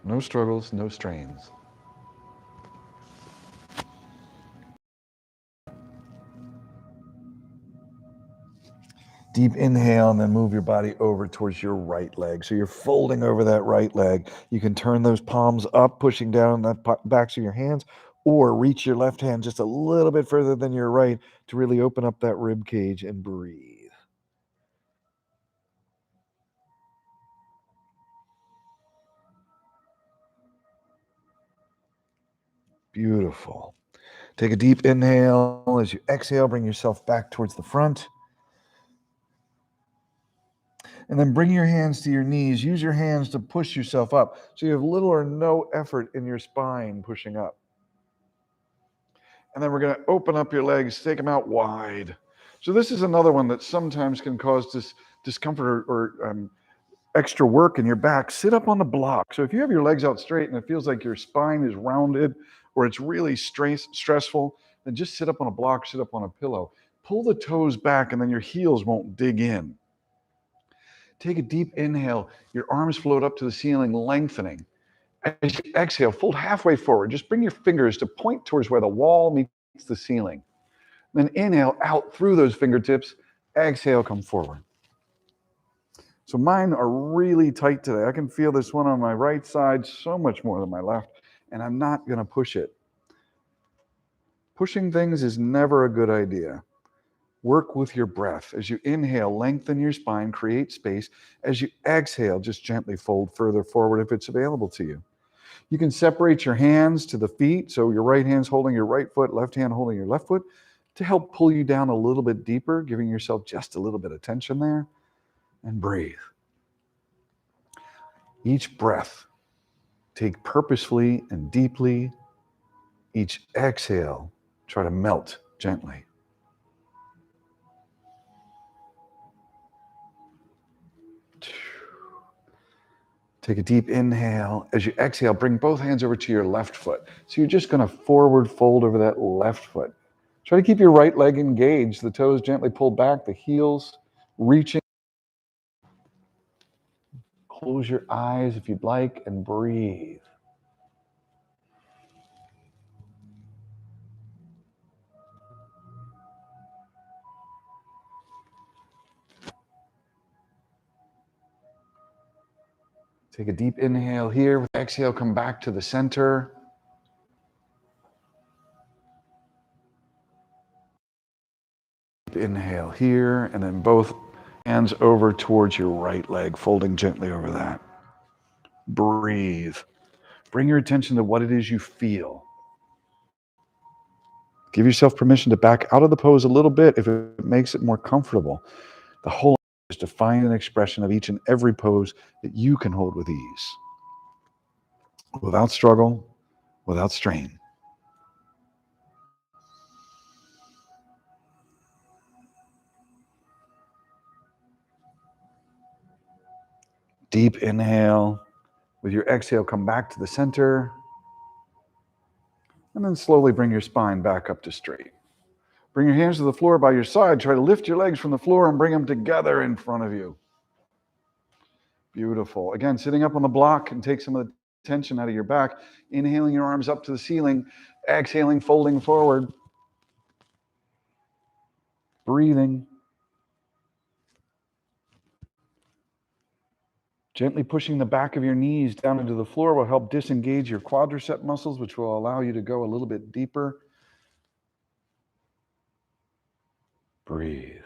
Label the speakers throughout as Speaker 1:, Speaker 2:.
Speaker 1: No struggles, no strains. Deep inhale and then move your body over towards your right leg. So you're folding over that right leg. You can turn those palms up, pushing down the backs of your hands, or reach your left hand just a little bit further than your right to really open up that rib cage and breathe. Beautiful. Take a deep inhale. As you exhale, bring yourself back towards the front. And then bring your hands to your knees. Use your hands to push yourself up. So you have little or no effort in your spine pushing up. And then we're going to open up your legs, take them out wide. So this is another one that sometimes can cause discomfort or extra work in your back. Sit up on the block. So if you have your legs out straight and it feels like your spine is rounded or it's really stressful, then just sit up on a block, sit up on a pillow. Pull the toes back and then your heels won't dig in. Take a deep inhale. Your arms float up to the ceiling, lengthening. As you exhale, fold halfway forward. Just bring your fingers to point towards where the wall meets the ceiling. Then inhale out through those fingertips. Exhale, come forward. So mine are really tight today. I can feel this one on my right side so much more than my left, and I'm not going to push it. Pushing things is never a good idea. Work with your breath. As you inhale, lengthen your spine, create space. As you exhale, just gently fold further forward if it's available to you. You can separate your hands to the feet, so your right hand's holding your right foot, left hand holding your left foot, to help pull you down a little bit deeper, giving yourself just a little bit of tension there, and breathe. Each breath, take purposefully and deeply. Each exhale, try to melt gently. Take a deep inhale. As you exhale, bring both hands over to your left foot. So you're just going to forward fold over that left foot. Try to keep your right leg engaged, the toes gently pulled back, the heels reaching. Close your eyes if you'd like and breathe. Take a deep inhale here. With exhale, come back to the center. Inhale here, and then both hands over towards your right leg, folding gently over that. Breathe. Bring your attention to what it is you feel. Give yourself permission to back out of the pose a little bit if it makes it more comfortable. The whole is to find an expression of each and every pose that you can hold with ease, without struggle, without strain. Deep inhale. With your exhale, come back to the center. And then slowly bring your spine back up to straight. Bring your hands to the floor by your side. Try to lift your legs from the floor and bring them together in front of you. Beautiful. Again, sitting up on the block and take some of the tension out of your back. Inhaling your arms up to the ceiling. Exhaling, folding forward. Breathing. Gently pushing the back of your knees down into the floor will help disengage your quadricep muscles, which will allow you to go a little bit deeper. Breathe.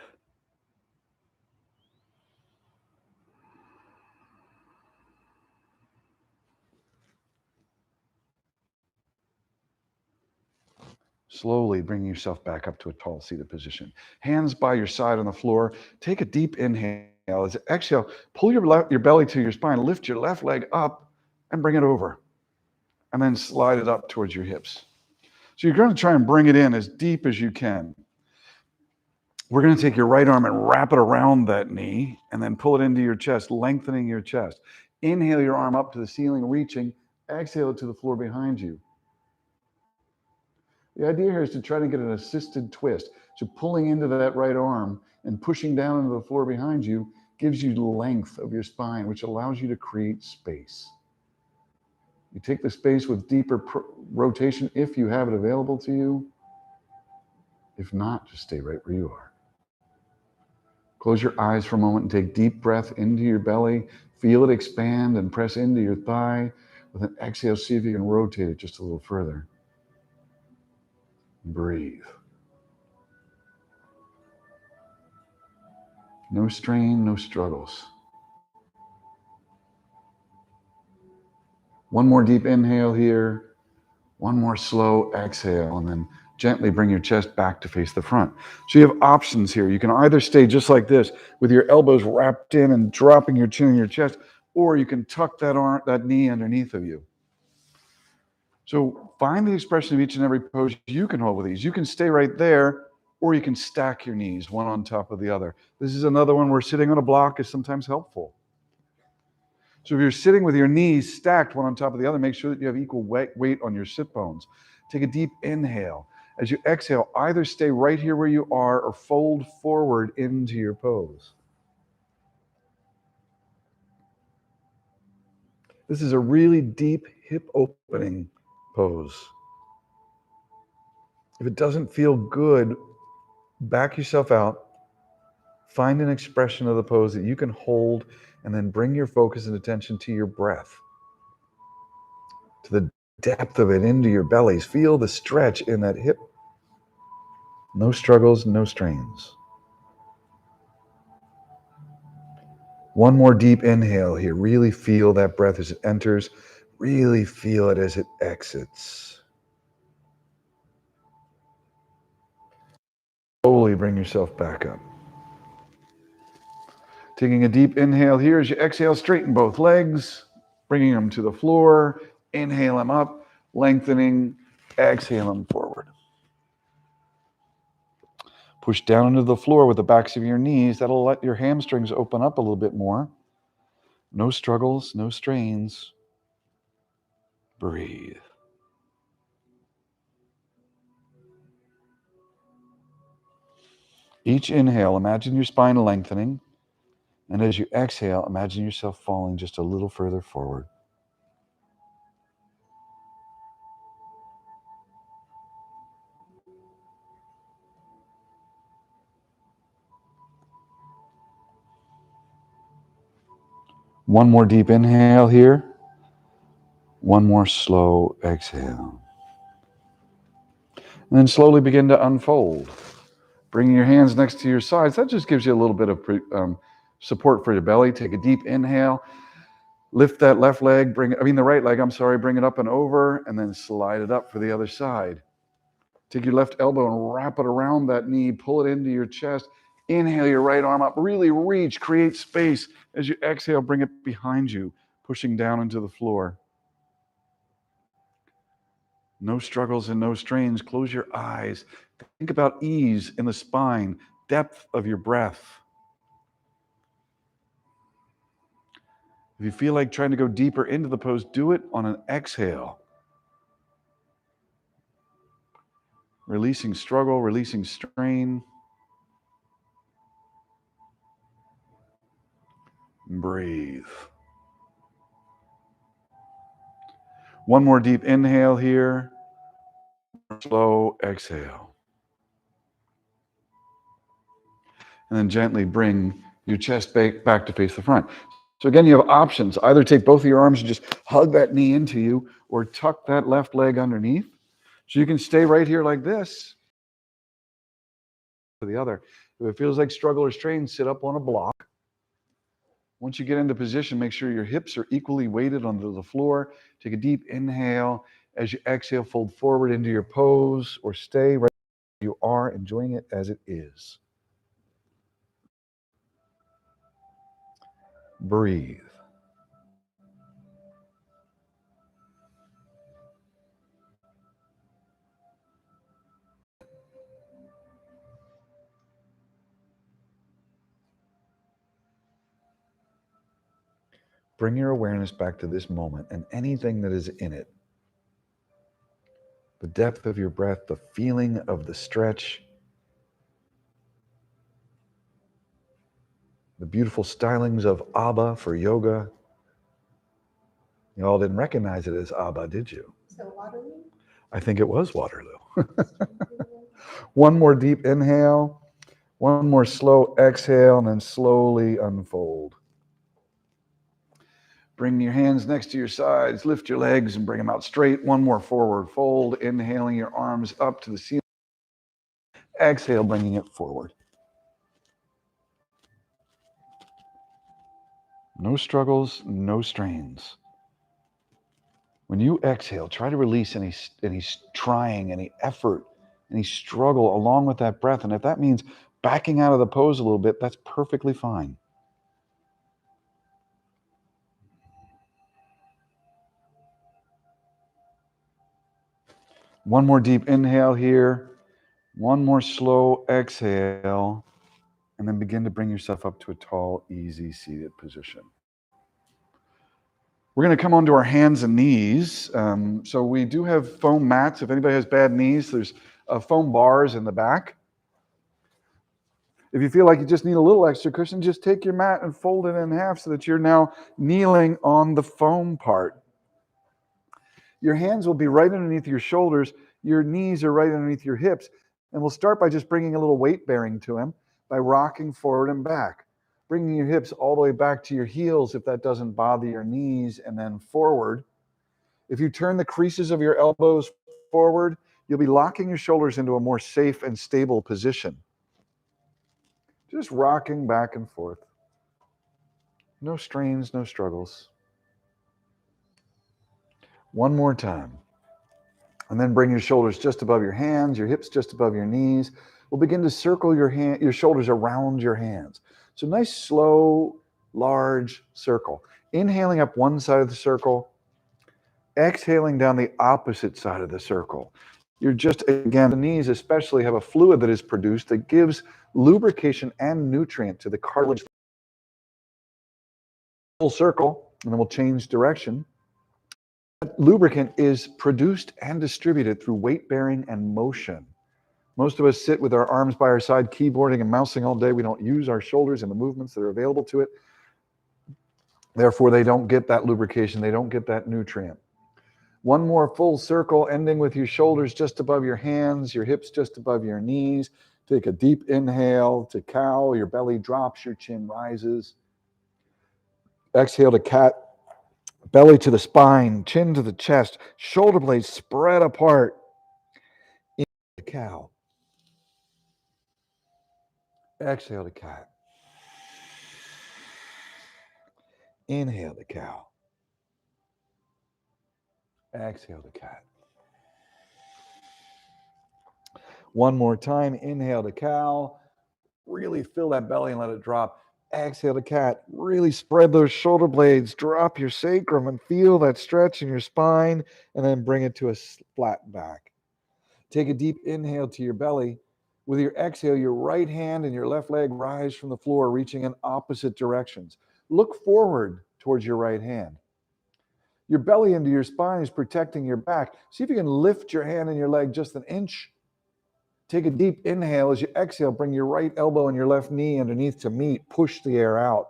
Speaker 1: Slowly bring yourself back up to a tall seated position. Hands by your side on the floor. Take a deep inhale. As you exhale, pull your belly to your spine. Lift your left leg up and bring it over. And then slide it up towards your hips. So you're going to try and bring it in as deep as you can. We're going to take your right arm and wrap it around that knee and then pull it into your chest, lengthening your chest. Inhale your arm up to the ceiling, reaching. Exhale it to the floor behind you. The idea here is to try to get an assisted twist. So pulling into that right arm and pushing down into the floor behind you gives you length of your spine, which allows you to create space. You take the space with deeper rotation if you have it available to you. If not, just stay right where you are. Close your eyes for a moment and take deep breath into your belly. Feel it expand and press into your thigh. With an exhale, see if you can rotate it just a little further. Breathe. No strain, no struggles. One more deep inhale here. One more slow exhale, and then gently bring your chest back to face the front. So you have options here. You can either stay just like this with your elbows wrapped in and dropping your chin in your chest, or you can tuck that knee underneath of you. So find the expression of each and every pose you can hold with these. You can stay right there, or you can stack your knees one on top of the other. This is another one where sitting on a block is sometimes helpful. So if you're sitting with your knees stacked one on top of the other, make sure that you have equal weight on your sit bones. Take a deep inhale. As you exhale, either stay right here where you are or fold forward into your pose. This is a really deep hip opening pose. If it doesn't feel good, back yourself out. Find an expression of the pose that you can hold, and then bring your focus and attention to your breath, to the depth of it into your bellies. Feel the stretch in that hip. No struggles, no strains. One more deep inhale here. Really feel that breath as it enters. Really feel it as it exits. Slowly bring yourself back up. Taking a deep inhale here as you exhale, straighten both legs, bringing them to the floor. Inhale them up, lengthening. Exhale them forward. Push down into the floor with the backs of your knees. That'll let your hamstrings open up a little bit more. No struggles, no strains. Breathe. Each inhale, imagine your spine lengthening. And as you exhale, imagine yourself falling just a little further forward. One more deep inhale here. One more slow exhale. And then slowly begin to unfold. Bringing your hands next to your sides. That just gives you a little bit of support for your belly. Take a deep inhale. Lift that left leg, the right leg, bring it up and over, and then slide it up for the other side. Take your left elbow and wrap it around that knee, pull it into your chest. Inhale your right arm up, really reach, create space. As you exhale, bring it behind you, pushing down into the floor. No struggles and no strains. Close your eyes. Think about ease in the spine, depth of your breath. If you feel like trying to go deeper into the pose, do it on an exhale. Releasing struggle, releasing strain. Breathe. One more deep inhale here. Slow exhale. And then gently bring your chest back to face the front. So again, you have options. Either take both of your arms and just hug that knee into you, or tuck that left leg underneath. So you can stay right here like this. To the other. If it feels like struggle or strain, sit up on a block. Once you get into position, make sure your hips are equally weighted onto the floor. Take a deep inhale. As you exhale, fold forward into your pose, or stay right where you are, enjoying it as it is. Breathe. Bring your awareness back to this moment and anything that is in it. The depth of your breath, the feeling of the stretch, the beautiful stylings of Abba for yoga, You all didn't recognize it as Abba, did you?
Speaker 2: So Waterloo?
Speaker 1: I think it was Waterloo. One more deep inhale, one more slow exhale, and then slowly unfold. Bring your hands next to your sides, lift your legs and bring them out straight. One more forward fold, inhaling your arms up to the ceiling. Exhale, bringing it forward. No struggles, no strains. When you exhale, try to release any trying, any effort, any struggle along with that breath. And if that means backing out of the pose a little bit, that's perfectly fine. One more deep inhale here. One more slow exhale. And then begin to bring yourself up to a tall, easy seated position. We're going to come onto our hands and knees. So we do have foam mats. If anybody has bad knees, there's foam bars in the back. If you feel like you just need a little extra cushion, just take your mat and fold it in half so that you're now kneeling on the foam part. Your hands will be right underneath your shoulders. Your knees are right underneath your hips. And we'll start by just bringing a little weight bearing to them by rocking forward and back. Bringing your hips all the way back to your heels if that doesn't bother your knees, and then forward. If you turn the creases of your elbows forward, you'll be locking your shoulders into a more safe and stable position. Just rocking back and forth. No strains, no struggles. One more time. And then bring your shoulders just above your hands, your hips just above your knees. We'll begin to circle your shoulders around your hands. So nice, slow, large circle. Inhaling up one side of the circle, exhaling down the opposite side of the circle. You're just, again, the knees especially have a fluid that is produced that gives lubrication and nutrient to the cartilage. Full circle, and then we'll change direction. That lubricant is produced and distributed through weight bearing and motion. Most of us sit with our arms by our side, keyboarding and mousing all day. We don't use our shoulders and the movements that are available to it. Therefore, they don't get that lubrication. They don't get that nutrient. One more full circle, ending with your shoulders just above your hands, your hips just above your knees. Take a deep inhale to cow. Your belly drops, your chin rises. Exhale to cat. Belly to the spine, chin to the chest, shoulder blades spread apart. Inhale to cow. Exhale to cat. Inhale to cow. Exhale to cat. One more time. Inhale to cow. Really fill that belly and let it drop. Exhale to cat. Really spread those shoulder blades. Drop your sacrum and feel that stretch in your spine, and then bring it to a flat back. Take a deep inhale to your belly. With your exhale, your right hand and your left leg rise from the floor, reaching in opposite directions. Look forward towards your right hand. Your belly into your spine is protecting your back. See if you can lift your hand and your leg just an inch. Take a deep inhale. As you exhale, bring your right elbow and your left knee underneath to meet. Push the air out.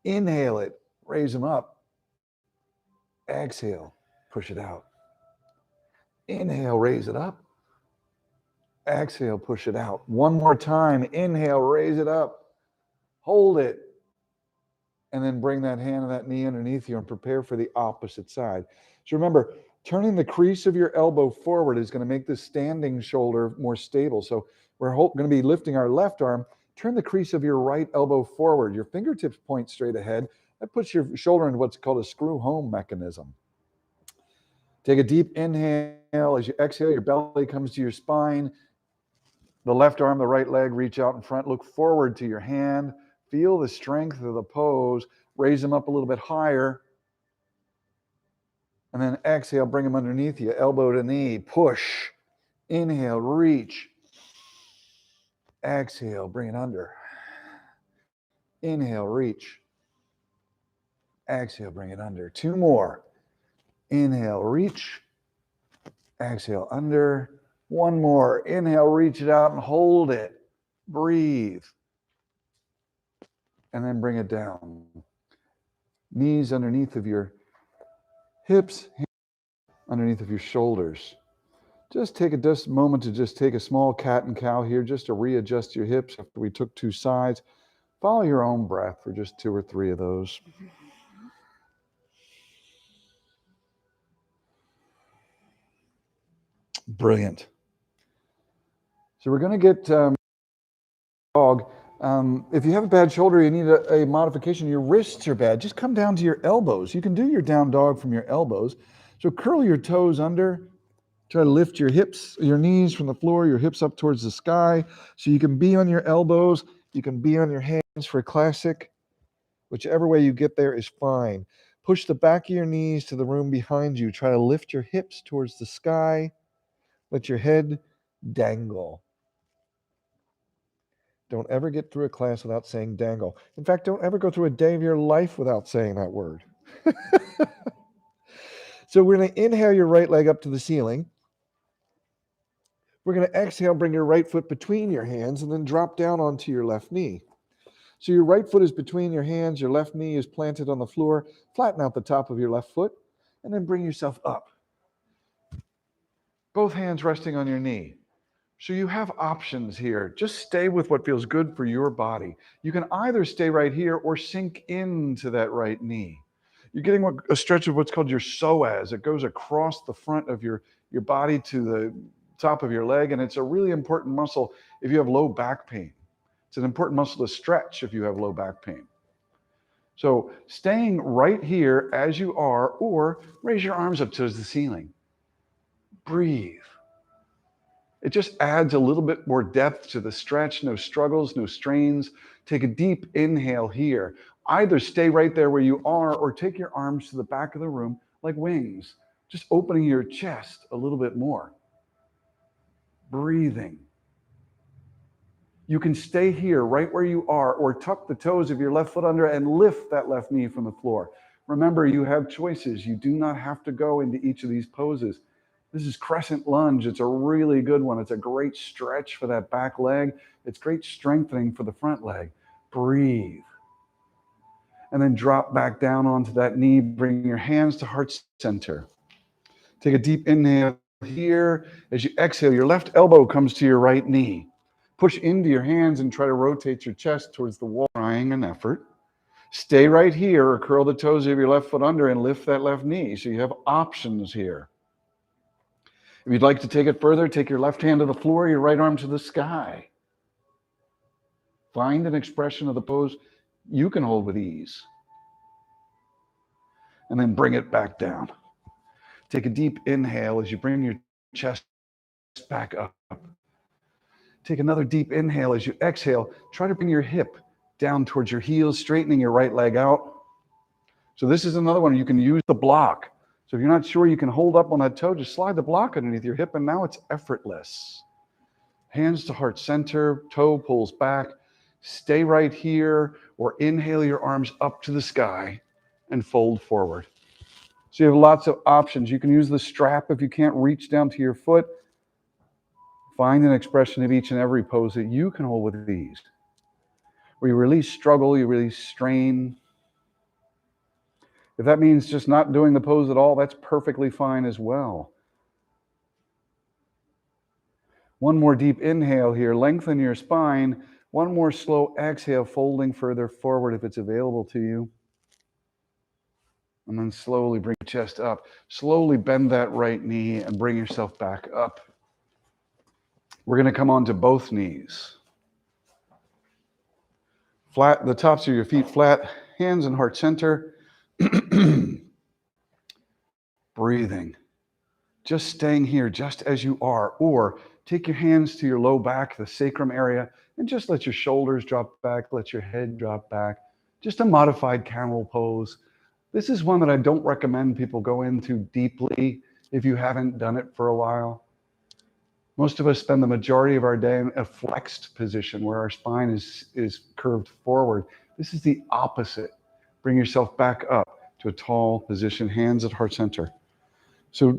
Speaker 1: Inhale it. Raise them up. Exhale. Push it out. Inhale. Raise it up. Exhale, push it out. One more time. Inhale, raise it up. Hold it. And then bring that hand and that knee underneath you and prepare for the opposite side. So remember, turning the crease of your elbow forward is going to make the standing shoulder more stable. So we're going to be lifting our left arm. Turn the crease of your right elbow forward. Your fingertips point straight ahead. That puts your shoulder into what's called a screw home mechanism. Take a deep inhale. As you exhale, your belly comes to your spine. The left arm, the right leg, reach out in front. Look forward to your hand. Feel the strength of the pose. Raise them up a little bit higher. And then exhale, bring them underneath you. Elbow to knee. Push. Inhale, reach. Exhale, bring it under. Inhale, reach. Exhale, bring it under. Two more. Inhale, reach. Exhale, under. One more. Inhale, reach it out and hold it. Breathe. And then bring it down. Knees underneath of your hips, hands underneath of your shoulders. Just take a moment to just take a small cat and cow here just to readjust your hips after we took two sides. Follow your own breath for just 2 or 3 of those. Brilliant. So we're going to get dog. If you have a bad shoulder, you need a modification. Your wrists are bad. Just come down to your elbows. You can do your down dog from your elbows. So curl your toes under. Try to lift your hips, your knees from the floor, your hips up towards the sky. So you can be on your elbows. You can be on your hands for a classic. Whichever way you get there is fine. Push the back of your knees to the room behind you. Try to lift your hips towards the sky. Let your head dangle. Don't ever get through a class without saying dangle. In fact, don't ever go through a day of your life without saying that word. So we're going to inhale your right leg up to the ceiling. We're going to exhale, bring your right foot between your hands, and then drop down onto your left knee. So your right foot is between your hands, your left knee is planted on the floor. Flatten out the top of your left foot, and then bring yourself up. Both hands resting on your knee. So you have options here. Just stay with what feels good for your body. You can either stay right here or sink into that right knee. You're getting a stretch of what's called your psoas. It goes across the front of your body to the top of your leg, and it's a really important muscle if you have low back pain. It's an important muscle to stretch if you have low back pain. So staying right here as you are, or raise your arms up towards the ceiling. Breathe. It just adds a little bit more depth to the stretch. No struggles, no strains. Take a deep inhale here. Either stay right there where you are or take your arms to the back of the room like wings, just opening your chest a little bit more. Breathing. You can stay here right where you are or tuck the toes of your left foot under and lift that left knee from the floor. Remember, you have choices. You do not have to go into each of these poses. This is crescent lunge. It's a really good one. It's a great stretch for that back leg. It's great strengthening for the front leg. Breathe. And then drop back down onto that knee. Bring your hands to heart center. Take a deep inhale here. As you exhale, your left elbow comes to your right knee. Push into your hands and try to rotate your chest towards the wall. Trying an effort. Stay right here or curl the toes of your left foot under and lift that left knee. So you have options here. If you'd like to take it further, take your left hand to the floor, your right arm to the sky. Find an expression of the pose you can hold with ease. And then bring it back down. Take a deep inhale as you bring your chest back up. Take another deep inhale as you exhale. Try to bring your hip down towards your heels, straightening your right leg out. So this is another one. You can use the block. So if you're not sure you can hold up on that toe, just slide the block underneath your hip, and now it's effortless. Hands to heart center, toe pulls back. Stay right here, or inhale your arms up to the sky and fold forward. So you have lots of options. You can use the strap if you can't reach down to your foot. Find an expression of each and every pose that you can hold with ease. Where you release struggle, you release strain. If that means just not doing the pose at all, that's perfectly fine as well. One more deep inhale here. Lengthen your spine. One more slow exhale, folding further forward if it's available to you. And then slowly bring your chest up. Slowly bend that right knee and bring yourself back up. We're going to come onto both knees. Flat, the tops of your feet flat, hands in heart center. Breathing. Just staying here just as you are, or take your hands to your low back, the sacrum area, and just let your shoulders drop back, let your head drop back. Just a modified camel pose. This is one that I don't recommend people go into deeply if you haven't done it for a while. Most of us spend the majority of our day in a flexed position where our spine is curved forward. This is the opposite. Bring yourself back up to a tall position, hands at heart center. So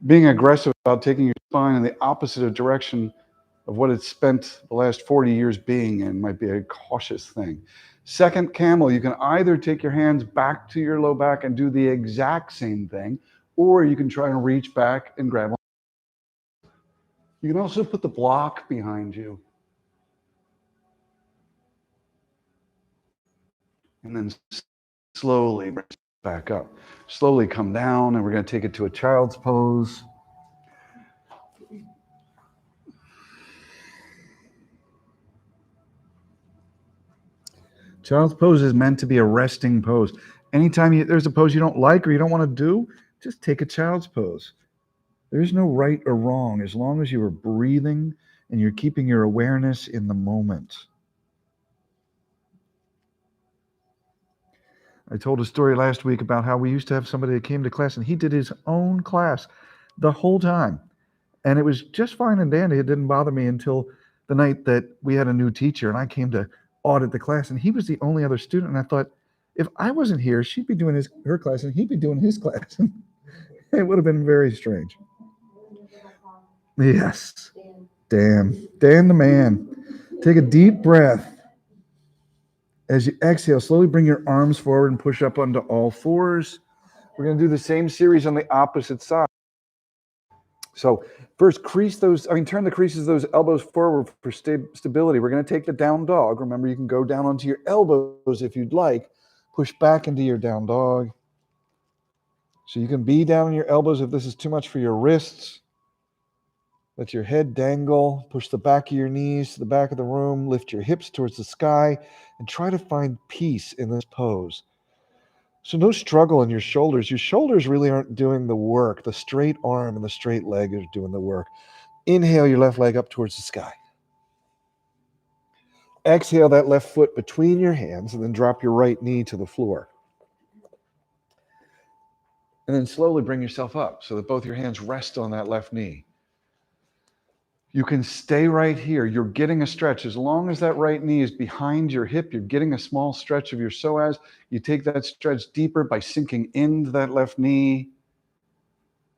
Speaker 1: being aggressive about taking your spine in the opposite direction of what it's spent the last 40 years being in might be a cautious thing. Second camel, you can either take your hands back to your low back and do the exact same thing, or you can try and reach back and grab. You can also put the block behind you. And then slowly bring it back up. Slowly come down, and we're going to take it to a child's pose. Child's pose is meant to be a resting pose. Anytime there's a pose you don't like or you don't want to do, just take a child's pose. There is no right or wrong as long as you are breathing and you're keeping your awareness in the moment. I told a story last week about how we used to have somebody that came to class and he did his own class the whole time. And it was just fine and dandy. It didn't bother me until the night that we had a new teacher and I came to audit the class and he was the only other student. And I thought, if I wasn't here, she'd be doing her class and he'd be doing his class. It would have been very strange. Yes. Dan the man. Take a deep breath. As you exhale, slowly bring your arms forward and push up onto all fours. We're going to do the same series on the opposite side. So first, turn the creases of those elbows forward for stability. We're going to take the down dog. Remember, you can go down onto your elbows if you'd like. Push back into your down dog. So you can be down on your elbows if this is too much for your wrists. Let your head dangle. Push the back of your knees to the back of the room. Lift your hips towards the sky and try to find peace in this pose. So no struggle in your shoulders. Your shoulders really aren't doing the work. The straight arm and the straight leg are doing the work. Inhale your left leg up towards the sky. Exhale that left foot between your hands and then drop your right knee to the floor. And then slowly bring yourself up so that both your hands rest on that left knee. You can stay right here. You're getting a stretch. As long as that right knee is behind your hip, you're getting a small stretch of your psoas. You take that stretch deeper by sinking into that left knee.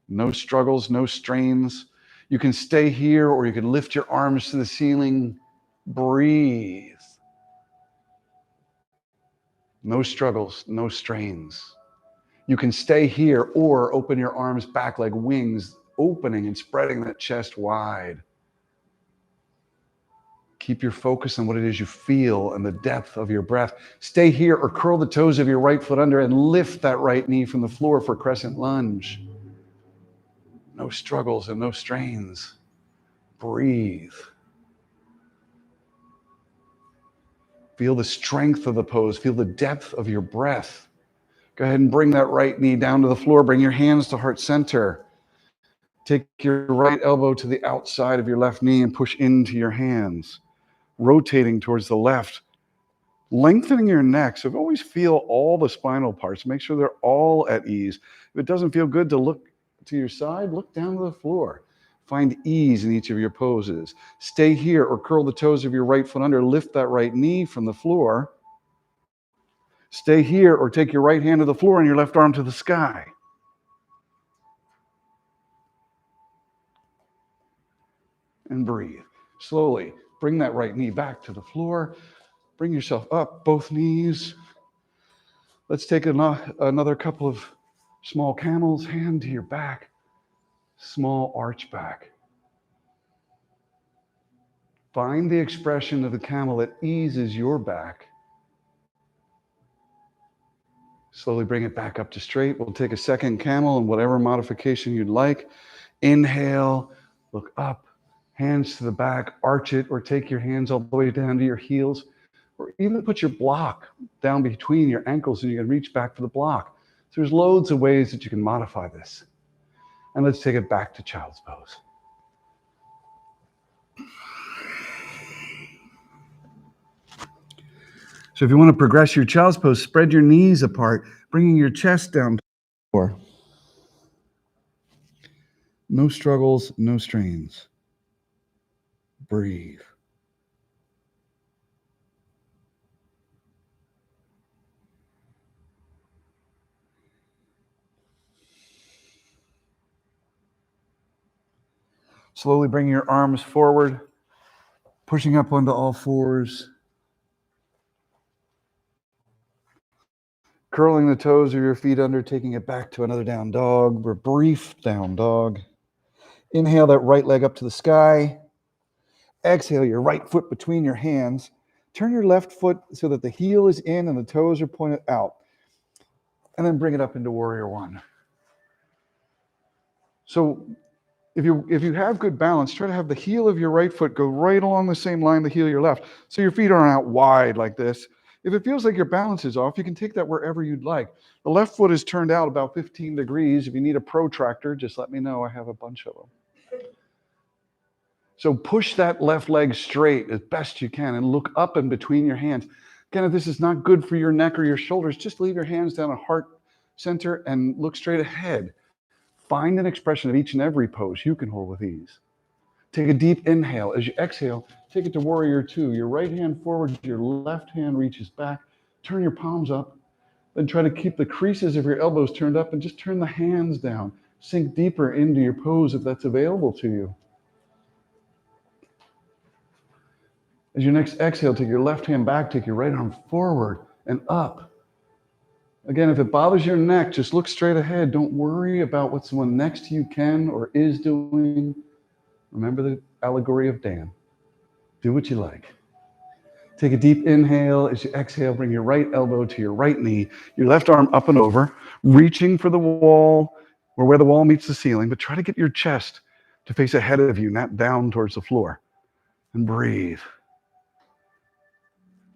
Speaker 1: No struggles, no strains. You can stay here or you can lift your arms to the ceiling. Breathe. No struggles, no strains. You can stay here or open your arms back like wings, opening and spreading that chest wide. Keep your focus on what it is you feel and the depth of your breath. Stay here or curl the toes of your right foot under and lift that right knee from the floor for crescent lunge. No struggles and no strains. Breathe. Feel the strength of the pose. Feel the depth of your breath. Go ahead and bring that right knee down to the floor. Bring your hands to heart center. Take your right elbow to the outside of your left knee and push into your hands. Rotating towards the left. Lengthening your neck. So always feel all the spinal parts. Make sure they're all at ease. If it doesn't feel good to look to your side, look down to the floor. Find ease in each of your poses. Stay here or curl the toes of your right foot under. Lift that right knee from the floor. Stay here or take your right hand to the floor and your left arm to the sky. And breathe. Slowly bring that right knee back to the floor. Bring yourself up, both knees. Let's take another couple of small camels, hand to your back, small arch back. Find the expression of the camel that eases your back. Slowly bring it back up to straight. We'll take a second camel and whatever modification you'd like. Inhale, look up, hands to the back, arch it, or take your hands all the way down to your heels, or even put your block down between your ankles and you can reach back for the block. So there's loads of ways that you can modify this. And let's take it back to child's pose. So if you want to progress your child's pose, spread your knees apart, bringing your chest down to the floor. No struggles, no strains. Breathe. Slowly bring your arms forward, pushing up onto all fours. Curling the toes of your feet under, taking it back to another down dog or brief down dog. Inhale that right leg up to the sky. Exhale your right foot between your hands. Turn your left foot so that the heel is in and the toes are pointed out. And then bring it up into warrior one. So if you have good balance, try to have the heel of your right foot go right along the same line the heel of your left. So your feet aren't out wide like this. If it feels like your balance is off, you can take that wherever you'd like. The left foot is turned out about 15 degrees. If you need a protractor, just let me know. I have a bunch of them. So push that left leg straight as best you can and look up and between your hands. Again, if this is not good for your neck or your shoulders, just leave your hands down at heart center and look straight ahead. Find an expression of each and every pose you can hold with ease. Take a deep inhale. As you exhale, take it to warrior two. Your right hand forward, your left hand reaches back. Turn your palms up. Then try to keep the creases of your elbows turned up and just turn the hands down. Sink deeper into your pose if that's available to you. As your next exhale, take your left hand back, take your right arm forward and up. Again, if it bothers your neck, just look straight ahead. Don't worry about what someone next to you can or is doing. Remember the allegory of Dan. Do what you like. Take a deep inhale. As you exhale, bring your right elbow to your right knee, your left arm up and over, reaching for the wall or where the wall meets the ceiling, but try to get your chest to face ahead of you, not down towards the floor. And breathe.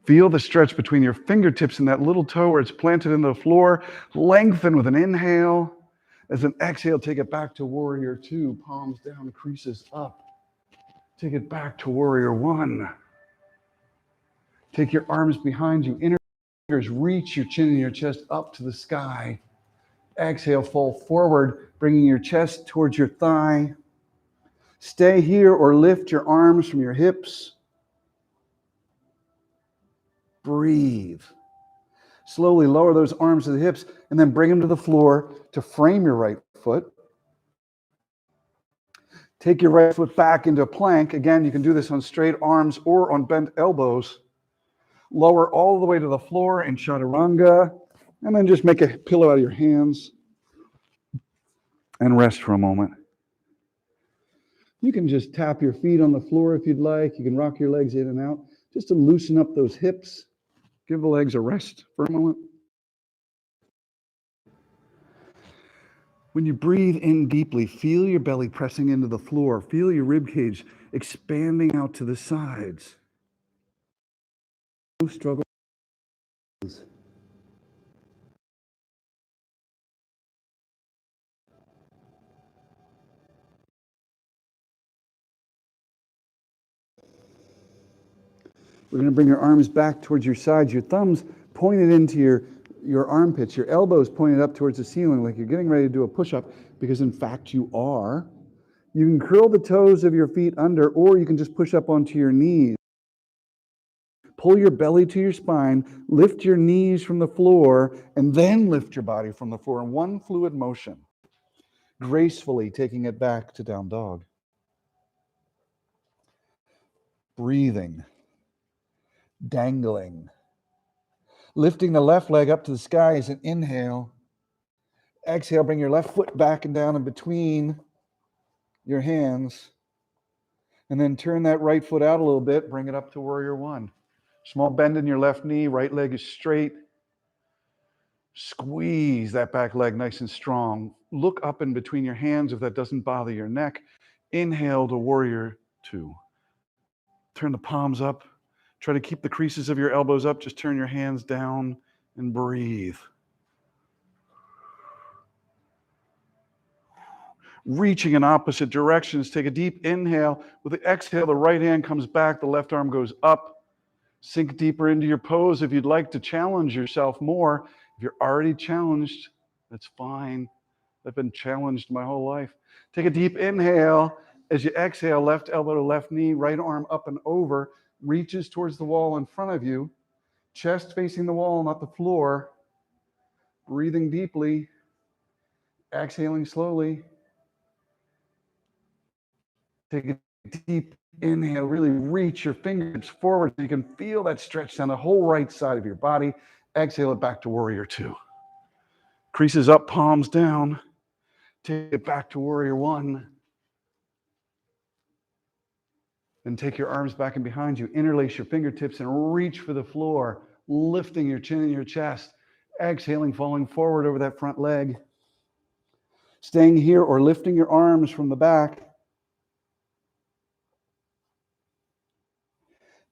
Speaker 1: Feel the stretch between your fingertips and that little toe where it's planted in the floor. Lengthen with an inhale. As an exhale, take it back to warrior two. Palms down, creases up. Take it back to warrior one. Take your arms behind you. Inner fingers reach your chin and your chest up to the sky. Exhale, fall forward, bringing your chest towards your thigh. Stay here or lift your arms from your hips. Breathe. Slowly lower those arms to the hips and then bring them to the floor to frame your right foot. Take your right foot back into a plank. Again, you can do this on straight arms or on bent elbows. Lower all the way to the floor in chaturanga, and then just make a pillow out of your hands and rest for a moment. You can just tap your feet on the floor if you'd like. You can rock your legs in and out just to loosen up those hips. Give the legs a rest for a moment. When you breathe in deeply, feel your belly pressing into the floor. Feel your rib cage expanding out to the sides. No struggle. We're going to bring your arms back towards your sides, your thumbs pointed into your armpits, your elbows pointed up towards the ceiling like you're getting ready to do a push-up, because in fact you are. You can curl the toes of your feet under, or you can just push up onto your knees. Pull your belly to your spine, lift your knees from the floor, and then lift your body from the floor in one fluid motion, gracefully taking it back to down dog. Breathing. Dangling. Lifting the left leg up to the sky is an inhale. Exhale, bring your left foot back and down in between your hands. And then turn that right foot out a little bit, bring it up to warrior one. Small bend in your left knee, right leg is straight. Squeeze that back leg nice and strong. Look up in between your hands if that doesn't bother your neck. Inhale to warrior two. Turn the palms up. Try to keep the creases of your elbows up. Just turn your hands down and breathe. Reaching in opposite directions. Take a deep inhale. With the exhale, the right hand comes back, the left arm goes up. Sink deeper into your pose. If you'd like to challenge yourself more, if you're already challenged, that's fine. I've been challenged my whole life. Take a deep inhale. As you exhale, left elbow to left knee, right arm up and over, reaches towards the wall in front of you, chest facing the wall, not the floor. Breathing deeply, exhaling slowly. Take a deep inhale, really reach your fingertips forward so you can feel that stretch down the whole right side of your body. Exhale it back to warrior two.
Speaker 2: Creases up, palms down. Take it back to warrior one. Then take your arms back and behind you. Interlace your fingertips and reach for the floor, lifting your chin and your chest. Exhaling, falling forward over that front leg. Staying here or lifting your arms from the back.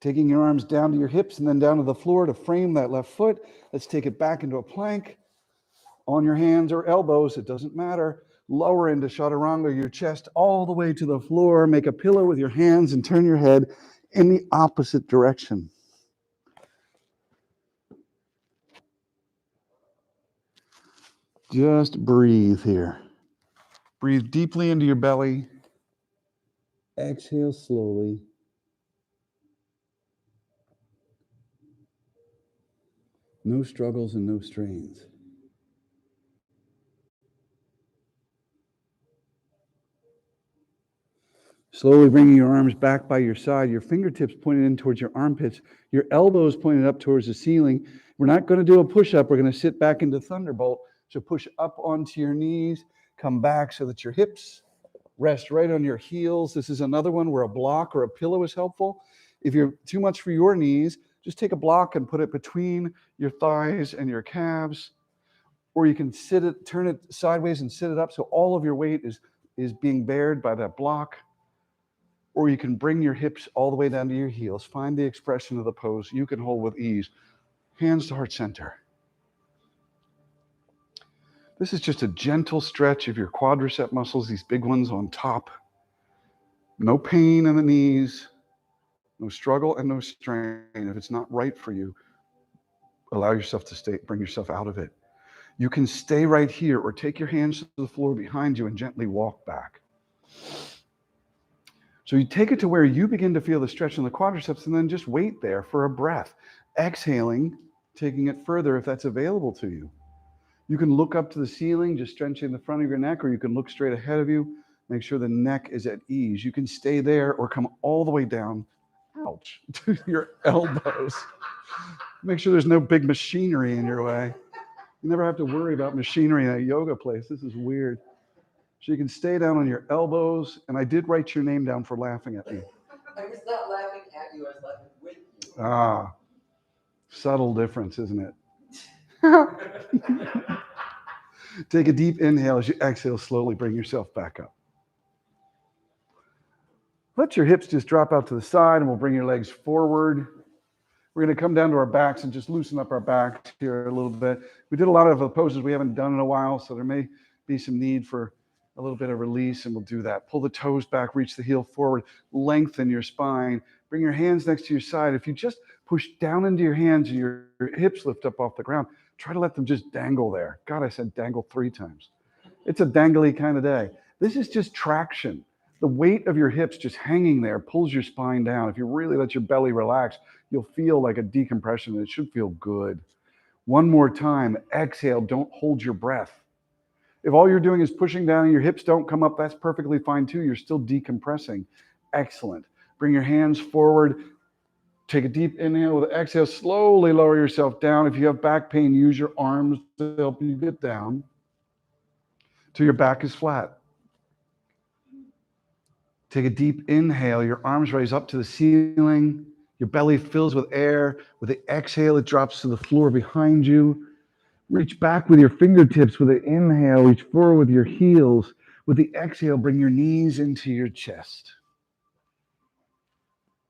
Speaker 2: Taking your arms down to your hips and then down to the floor to frame that left foot. Let's take it back into a plank. On your hands or elbows, it doesn't matter. Lower into chaturanga, your chest all the way to the floor. Make a pillow with your hands and turn your head in the opposite direction. Just breathe here. Breathe deeply into your belly. Exhale slowly. No struggles and no strains. Slowly bringing your arms back by your side, your fingertips pointed in towards your armpits, your elbows pointed up towards the ceiling. We're not going to do a push-up. We're going to sit back into Thunderbolt. So push up onto your knees, come back so that your hips rest right on your heels. This is another one where a block or a pillow is helpful. If you're too much for your knees, just take a block and put it between your thighs and your calves. Or you can turn it sideways and sit it up so all of your weight is being bared by that block. Or you can bring your hips all the way down to your heels. Find the expression of the pose you can hold with ease. Hands to heart center. This is just a gentle stretch of your quadricep muscles, these big ones on top. No pain in the knees, no struggle and no strain. If it's not right for you, allow yourself to bring yourself out of it. You can stay right here or take your hands to the floor behind you and gently walk back. So you take it to where you begin to feel the stretch in the quadriceps and then just wait there for a breath. Exhaling, taking it further if that's available to you. You can look up to the ceiling, just stretching the front of your neck, or you can look straight ahead of you. Make sure the neck is at ease. You can stay there or come all the way down, ouch, to your elbows. Make sure there's no big machinery in your way. You never have to worry about machinery in a yoga place. This is weird. So you can stay down on your elbows. And I did write your name down for laughing at me.
Speaker 3: I was not laughing at you, I was laughing with you.
Speaker 2: Ah, subtle difference, isn't it? Take a deep inhale. As you exhale, slowly bring yourself back up. Let your hips just drop out to the side and we'll bring your legs forward. We're going to come down to our backs and just loosen up our backs here a little bit. We did a lot of poses we haven't done in a while, so there may be some need for a little bit of release, and we'll do that. Pull the toes back, reach the heel forward, lengthen your spine. Bring your hands next to your side. If you just push down into your hands and your hips lift up off the ground, try to let them just dangle there. God, I said dangle 3 times. It's a dangly kind of day. This is just traction. The weight of your hips just hanging there pulls your spine down. If you really let your belly relax, you'll feel like a decompression, and it should feel good. One more time, exhale, don't hold your breath. If all you're doing is pushing down and your hips don't come up, that's perfectly fine too. You're still decompressing. Excellent. Bring your hands forward. Take a deep inhale with an exhale. Slowly lower yourself down. If you have back pain, use your arms to help you get down till your back is flat. Take a deep inhale. Your arms raise up to the ceiling. Your belly fills with air. With the exhale, it drops to the floor behind you. Reach back with your fingertips. With the inhale, reach forward with your heels. With the exhale, bring your knees into your chest.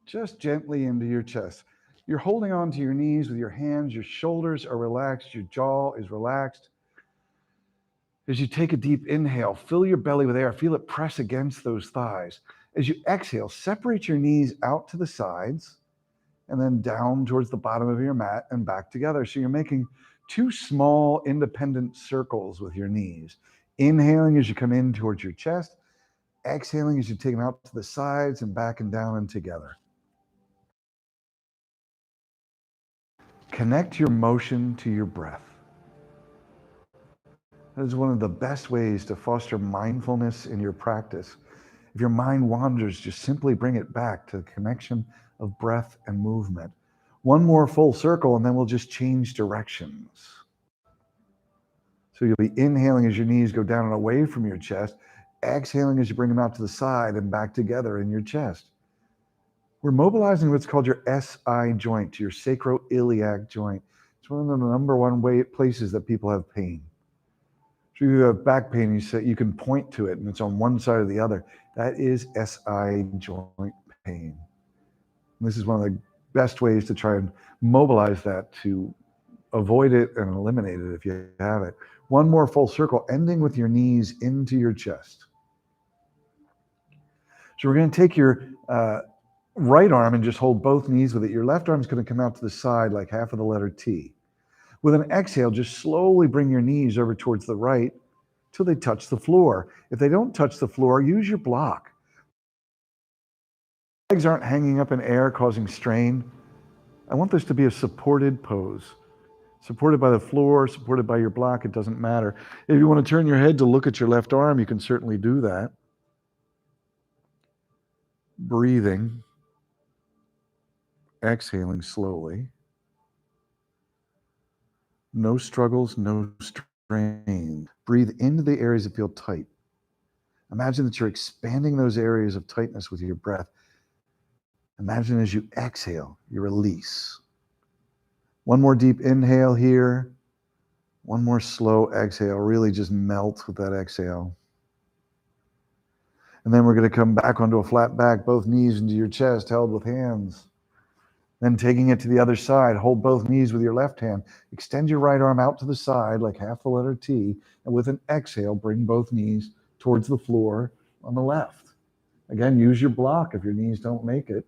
Speaker 2: Just gently into your chest. You're holding on to your knees with your hands. Your shoulders are relaxed. Your jaw is relaxed. As you take a deep inhale, fill your belly with air. Feel it press against those thighs. As you exhale, separate your knees out to the sides and then down towards the bottom of your mat and back together. So you're making 2 small independent circles with your knees. Inhaling as you come in towards your chest. Exhaling as you take them out to the sides and back and down and together. Connect your motion to your breath. That is one of the best ways to foster mindfulness in your practice. If your mind wanders, just simply bring it back to the connection of breath and movement. One more full circle, and then we'll just change directions.
Speaker 1: So you'll be inhaling as your knees go down and away from your chest, exhaling as you bring them out to the side and back together in your chest. We're mobilizing what's called your SI joint, your sacroiliac joint. It's one of the number one places that people have pain. So you have back pain, you can point to it and it's on one side or the other. That is SI joint pain. And this is one of the best ways to try and mobilize that, to avoid it and eliminate it if you have it. One more full circle, ending with your knees into your chest. So we're going to take your right arm and just hold both knees with it. Your left arm is going to come out to the side like half of the letter T. With an exhale, just slowly bring your knees over towards the right till they touch the floor. If they don't touch the floor, use your block. Legs aren't hanging up in air, causing strain. I want this to be a supported pose. Supported by the floor, supported by your block, it doesn't matter. If you want to turn your head to look at your left arm, you can certainly do that. Breathing. Exhaling slowly. No struggles, no strain. Breathe into the areas that feel tight. Imagine that you're expanding those areas of tightness with your breath. Imagine as you exhale, you release. One more deep inhale here. One more slow exhale. Really just melt with that exhale. And then we're going to come back onto a flat back, both knees into your chest, held with hands. Then taking it to the other side, hold both knees with your left hand. Extend your right arm out to the side like half the letter T. And with an exhale, bring both knees towards the floor on the left. Again, use your block if your knees don't make it.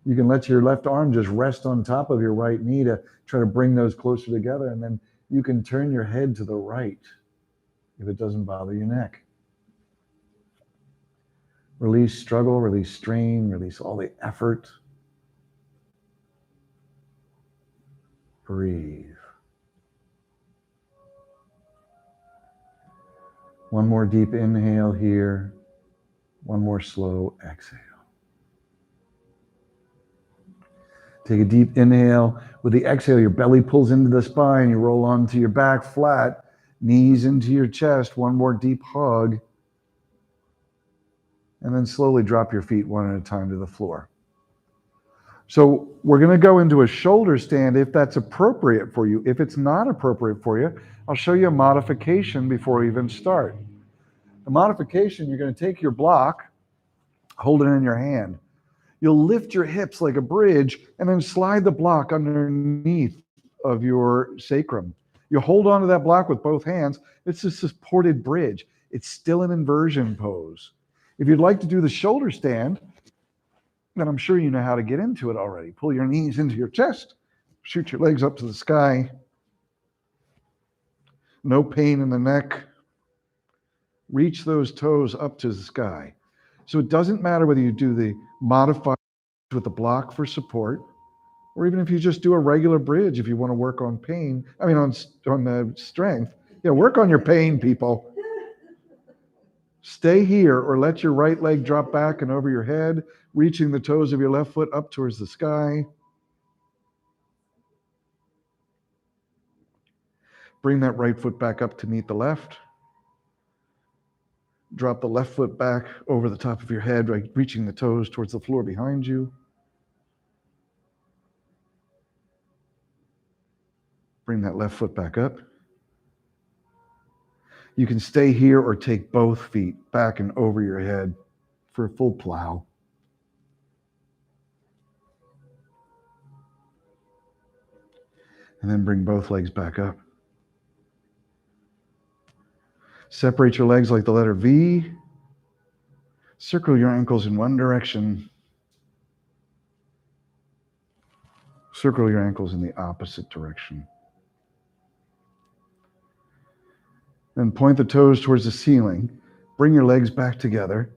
Speaker 1: You can let your left arm just rest on top of your right knee to try to bring those closer together. And then you can turn your head to the right if it doesn't bother your neck. Release struggle, release strain, release all the effort. Breathe. One more deep inhale here. One more slow exhale. Take a deep inhale. With the exhale, your belly pulls into the spine. You roll onto your back flat, knees into your chest. One more deep hug. And then slowly drop your feet one at a time to the floor. So we're going to go into a shoulder stand if that's appropriate for you. If it's not appropriate for you, I'll show you a modification before we even start. The modification, you're going to take your block, hold it in your hand. You'll lift your hips like a bridge and then slide the block underneath of your sacrum. You hold onto that block with both hands. It's a supported bridge. It's still an inversion pose. If you'd like to do the shoulder stand, then I'm sure you know how to get into it already. Pull your knees into your chest, shoot your legs up to the sky. No pain in the neck. Reach those toes up to the sky. So it doesn't matter whether you do the modified with the block for support, or even if you just do a regular bridge if you want to work on pain, on the strength. Yeah, work on your pain, people. Stay here or let your right leg drop back and over your head, reaching the toes of your left foot up towards the sky. Bring that right foot back up to meet the left. Drop the left foot back over the top of your head, right, reaching the toes towards the floor behind you. Bring that left foot back up. You can stay here or take both feet back and over your head for a full plow. And then bring both legs back up. Separate your legs like the letter V. Circle your ankles in one direction. Circle your ankles in the opposite direction. Then point the toes towards the ceiling. Bring your legs back together.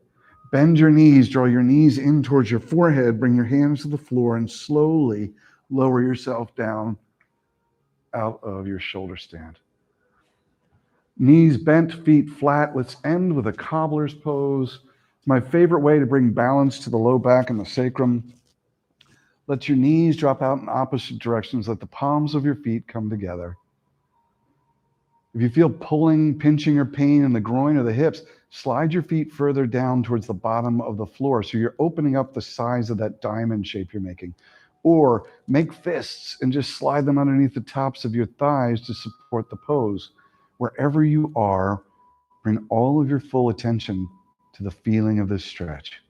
Speaker 1: Bend your knees, draw your knees in towards your forehead. Bring your hands to the floor and slowly lower yourself down out of your shoulder stand. Knees bent, feet flat. Let's end with a cobbler's pose. It's my favorite way to bring balance to the low back and the sacrum. Let your knees drop out in opposite directions. Let the palms of your feet come together.
Speaker 2: If you feel pulling, pinching, or pain in the groin or the hips, slide your feet further down towards the bottom of the floor. So you're opening up the size of that diamond shape you're making. Or make fists and just slide them underneath the tops of your thighs to support the pose. Wherever you are, bring all of your full attention to the feeling of this stretch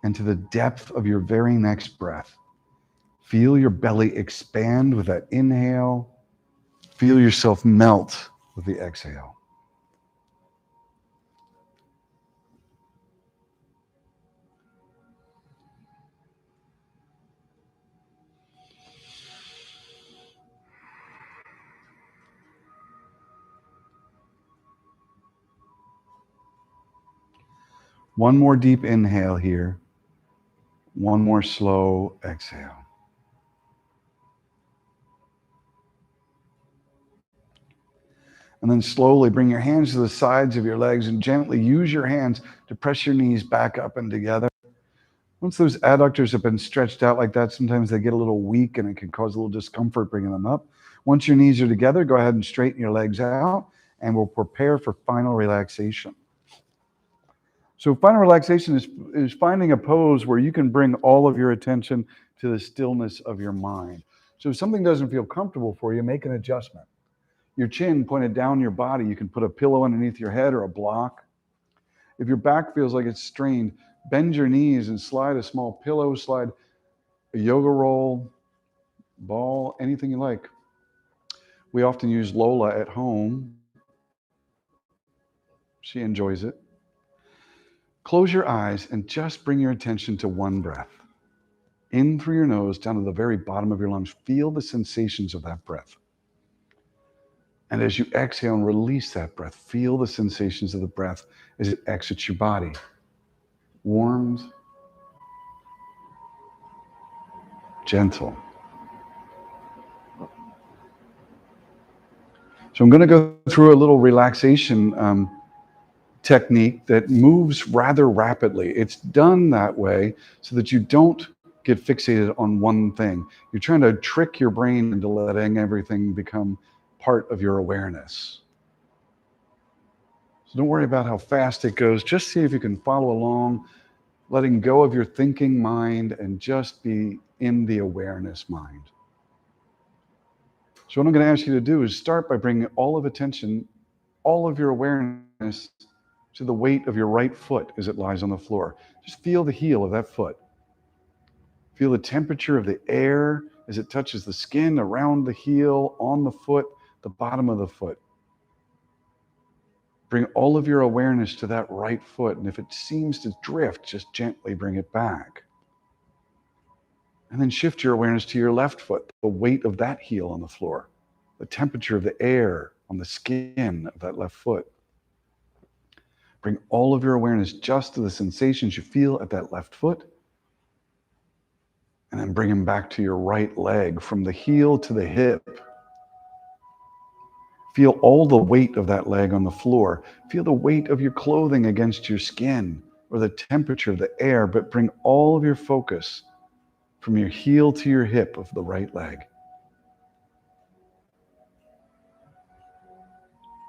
Speaker 2: and to the depth of your very next breath. Feel your belly expand with that inhale. Feel yourself melt with the exhale. One more deep inhale here. One more slow exhale. And then slowly bring your hands to the sides of your legs and gently use your hands to press your knees back up and together. Once those adductors have been stretched out like that, sometimes they get a little weak and it can cause a little discomfort bringing them up. Once your knees are together, go ahead and straighten your legs out and we'll prepare for final relaxation. So final relaxation is finding a pose where you can bring all of your attention to the stillness of your mind. So if something doesn't feel comfortable for you, make an adjustment. Your chin pointed down your body, you can put a pillow underneath your head or a block. If your back feels like it's strained, bend your knees and slide a small pillow, slide a yoga roll, ball, anything you like. We often use Lola at home. She enjoys it. Close your eyes and just bring your attention to one breath. In through your nose, down to the very bottom of your lungs. Feel the sensations of that breath. And as you exhale and release that breath, feel the sensations of the breath as it exits your body. Warmed, gentle. So I'm going to go through a little relaxation technique that moves rather rapidly. It's done that way so that you don't get fixated on one thing. You're trying to trick your brain into letting everything become part of your awareness. So don't worry about how fast it goes. Just see if you can follow along, letting go of your thinking mind and just be in the awareness mind. So what I'm going to ask you to do is start by bringing all of attention, all of your awareness to the weight of your right foot as it lies on the floor. Just feel the heel of that foot. Feel the temperature of the air as it touches the skin around the heel, on the foot, the bottom of the foot. Bring all of your awareness to that right foot, and if it seems to drift, just gently bring it back. And then shift your awareness to your left foot, the weight of that heel on the floor, the temperature of the air on the skin of that left foot. Bring all of your awareness just to the sensations you feel at that left foot. And then bring them back to your right leg, from the heel to the hip. Feel all the weight of that leg on the floor. Feel the weight of your clothing against your skin or the temperature of the air, but bring all of your focus from your heel to your hip of the right leg.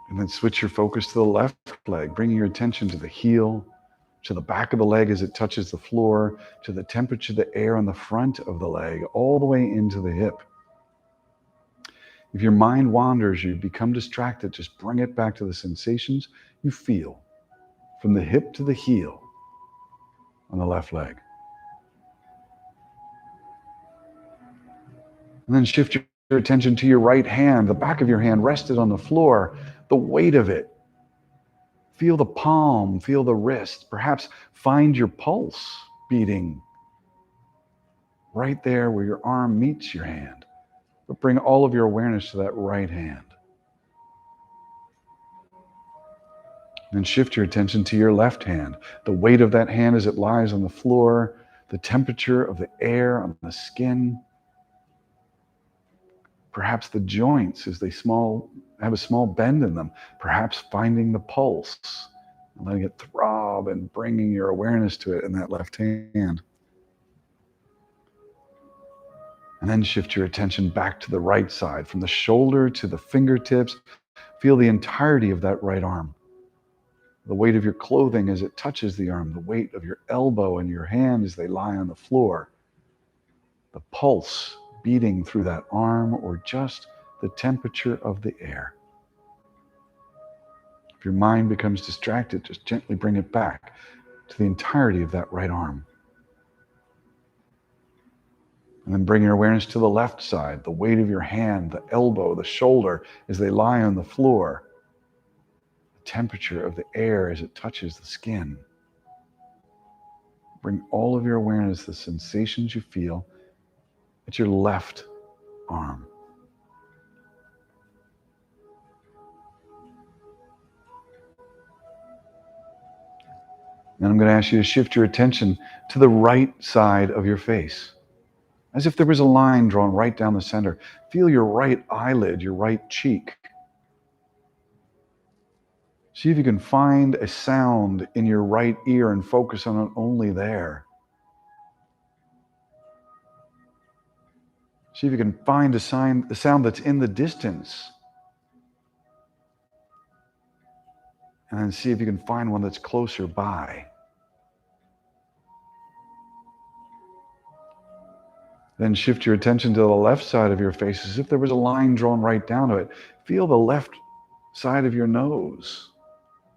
Speaker 2: And then switch your focus to the left leg, bringing your attention to the heel, to the back of the leg as it touches the floor, to the temperature of the air on the front of the leg, all the way into the hip. If your mind wanders, you become distracted, just bring it back to the sensations you feel from the hip to the heel on the left leg. And then shift your attention to your right hand, the back of your hand rested on the floor, the weight of it. Feel the palm, feel the wrist, perhaps find your pulse beating right there where your arm meets your hand. But bring all of your awareness to that right hand. Then shift your attention to your left hand, the weight of that hand as it lies on the floor, the temperature of the air on the skin, perhaps the joints as they have a small bend in them, perhaps finding the pulse and letting it throb and bringing your awareness to it in that left hand. And then shift your attention back to the right side, from the shoulder to the fingertips. Feel the entirety of that right arm. The weight of your clothing as it touches the arm, the weight of your elbow and your hand as they lie on the floor, the pulse beating through that arm, or just the temperature of the air. If your mind becomes distracted, just gently bring it back to the entirety of that right arm. And then bring your awareness to the left side, the weight of your hand, the elbow, the shoulder as they lie on the floor, the temperature of the air as it touches the skin. Bring all of your awareness, the sensations you feel at your left arm. Then I'm going to ask you to shift your attention to the right side of your face, as if there was a line drawn right down the center. Feel your right eyelid, your right cheek. See if you can find a sound in your right ear and focus on it only there. See if you can find a sound that's in the distance. And then see if you can find one that's closer by. Then shift your attention to the left side of your face as if there was a line drawn right down to it. Feel the left side of your nose.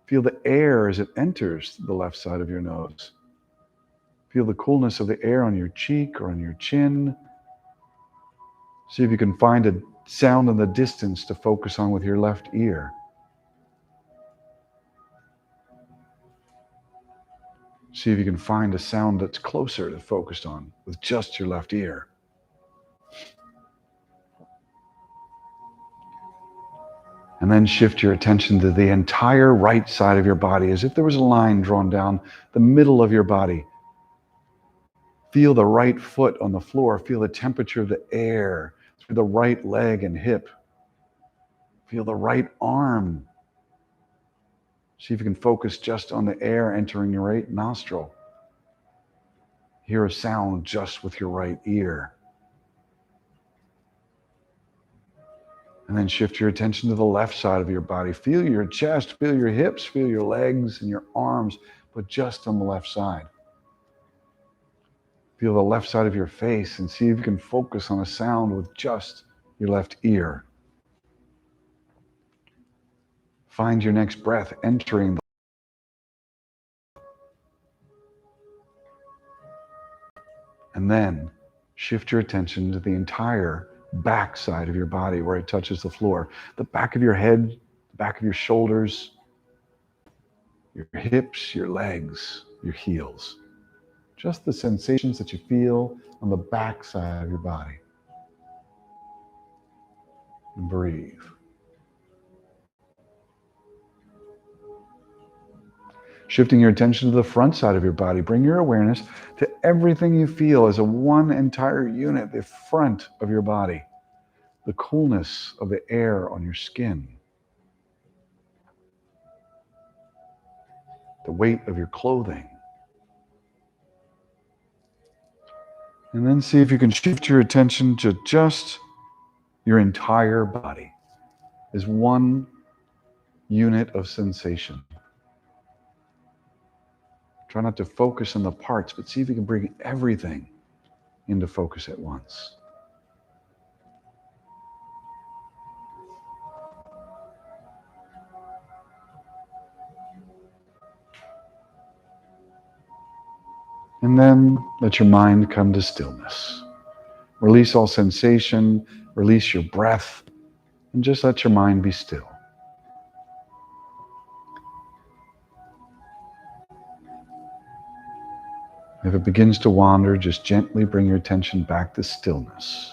Speaker 2: Feel the air as it enters the left side of your nose. Feel the coolness of the air on your cheek or on your chin. See if you can find a sound in the distance to focus on with your left ear. See if you can find a sound that's closer to focus on with just your left ear. And then shift your attention to the entire right side of your body as if there was a line drawn down the middle of your body. Feel the right foot on the floor. Feel the temperature of the air through the right leg and hip. Feel the right arm. See if you can focus just on the air entering your right nostril. Hear a sound just with your right ear. And then shift your attention to the left side of your body. Feel your chest, feel your hips, feel your legs and your arms, but just on the left side. Feel the left side of your face and see if you can focus on a sound with just your left ear. Find your next breath entering. And then shift your attention to the entire back side of your body where it touches the floor. The back of your head, the back of your shoulders, your hips, your legs, your heels. Just the sensations that you feel on the back side of your body. And breathe. Shifting your attention to the front side of your body, bring your awareness to everything you feel as a one entire unit, the front of your body. The coolness of the air on your skin. The weight of your clothing. And then see if you can shift your attention to just your entire body as one unit of sensation. Try not to focus on the parts, but see if you can bring everything into focus at once. And then let your mind come to stillness. Release all sensation, release your breath, and just let your mind be still. If it begins to wander, just gently bring your attention back to stillness.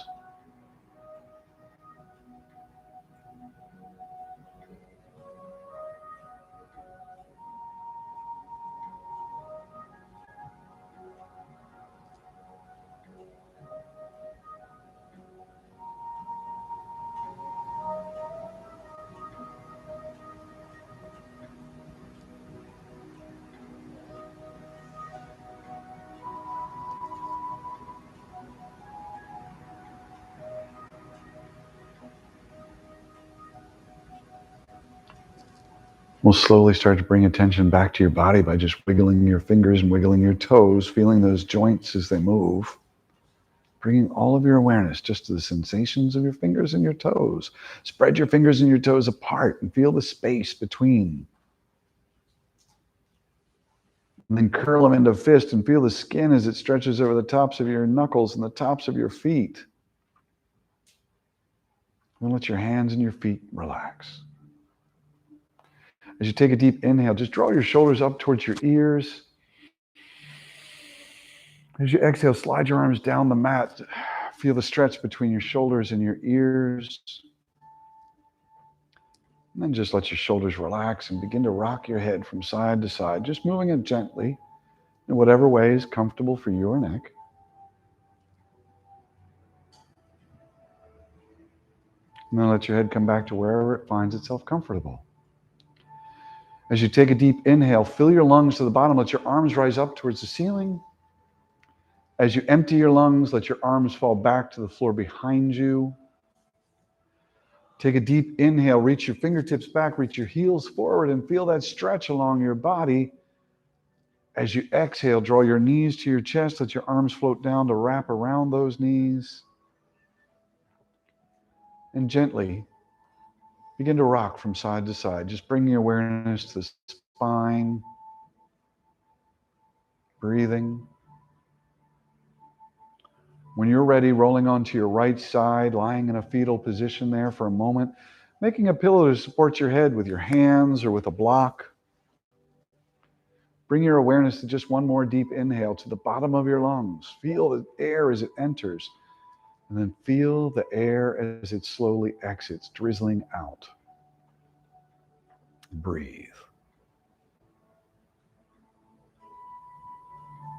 Speaker 1: We'll slowly start to bring attention back to your body by just wiggling your fingers and wiggling your toes, feeling those joints as they move. Bringing all of your awareness just to the sensations of your fingers and your toes. Spread your fingers and your toes apart and feel the space between. And then curl them into a fist and feel the skin as it stretches over the tops of your knuckles and the tops of your feet. And let your hands and your feet relax. As you take a deep inhale, just draw your shoulders up towards your ears. As you exhale, slide your arms down the mat. Feel the stretch between your shoulders and your ears. And then just let your shoulders relax and begin to rock your head from side to side, just moving it gently in whatever way is comfortable for your neck. And then let your head come back to wherever it finds itself comfortable. As you take a deep inhale, fill your lungs to the bottom. Let your arms rise up towards the ceiling. As you empty your lungs, let your arms fall back to the floor behind you. Take a deep inhale, reach your fingertips back, reach your heels forward, and feel that stretch along your body. As you exhale, draw your knees to your chest, let your arms float down to wrap around those knees. And gently begin to rock from side to side. Just bring your awareness to the spine, breathing. When you're ready, rolling onto your right side, lying in a fetal position there for a moment, making a pillow to support your head with your hands or with a block. Bring your awareness to just one more deep inhale to the bottom of your lungs. Feel the air as it enters, and then feel the air as it slowly exits, drizzling out. Breathe.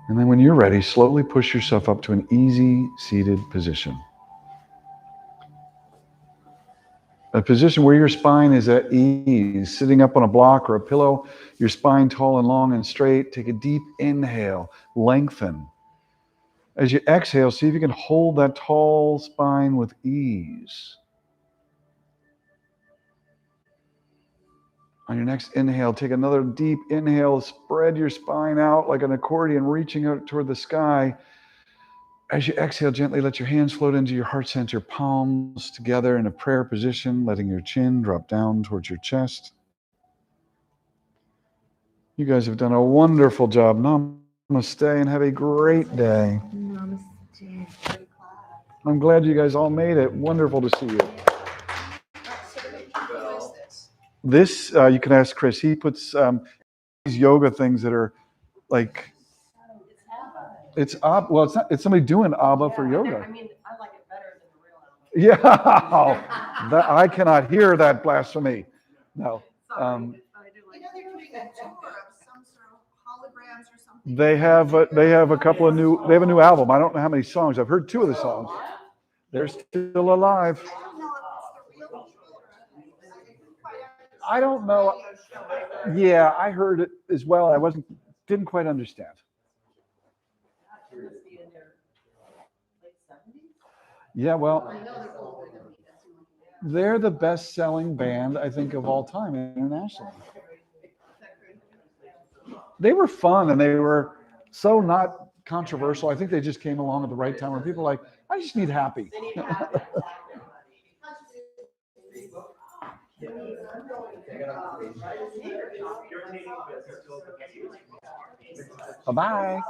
Speaker 1: And then when you're ready, slowly push yourself up to an easy seated position. A position where your spine is at ease, sitting up on a block or a pillow, your spine tall and long and straight. Take a deep inhale, lengthen. As you exhale, see if you can hold that tall spine with ease. On your next inhale, take another deep inhale, spread your spine out like an accordion, reaching out toward the sky. As you exhale, gently let your hands float into your heart center, palms together in a prayer position, letting your chin drop down towards your chest. You guys have done a wonderful job. Namaste and have a great day.
Speaker 4: Namaste. Great class.
Speaker 1: I'm glad you guys all made it. Wonderful to see you. This, you can ask Chris. He puts these yoga things that are like, it's well, it's not. It's somebody doing Abba for yoga.
Speaker 4: I mean, I like it better than the real album.
Speaker 1: Yeah, that, I cannot hear that blasphemy. No.
Speaker 4: Sorry, I do like
Speaker 3: They're doing a tour of some sort of holograms or something.
Speaker 1: They have a couple of new. They have a new album. I don't know how many songs. I've heard 2 of the songs. They're still alive.
Speaker 3: I don't know if it's the real tour.
Speaker 1: I don't know. Yeah, I heard it as well. I didn't quite understand.
Speaker 4: it. Must be in their late 70s.
Speaker 1: Yeah, well,
Speaker 3: I know they're older than me. That's the only thing.
Speaker 1: they're the best-selling band I think of all time internationally. They were fun and they were so not controversial. I think they just came along at the right time where people are like, I just need happy. Bye-bye.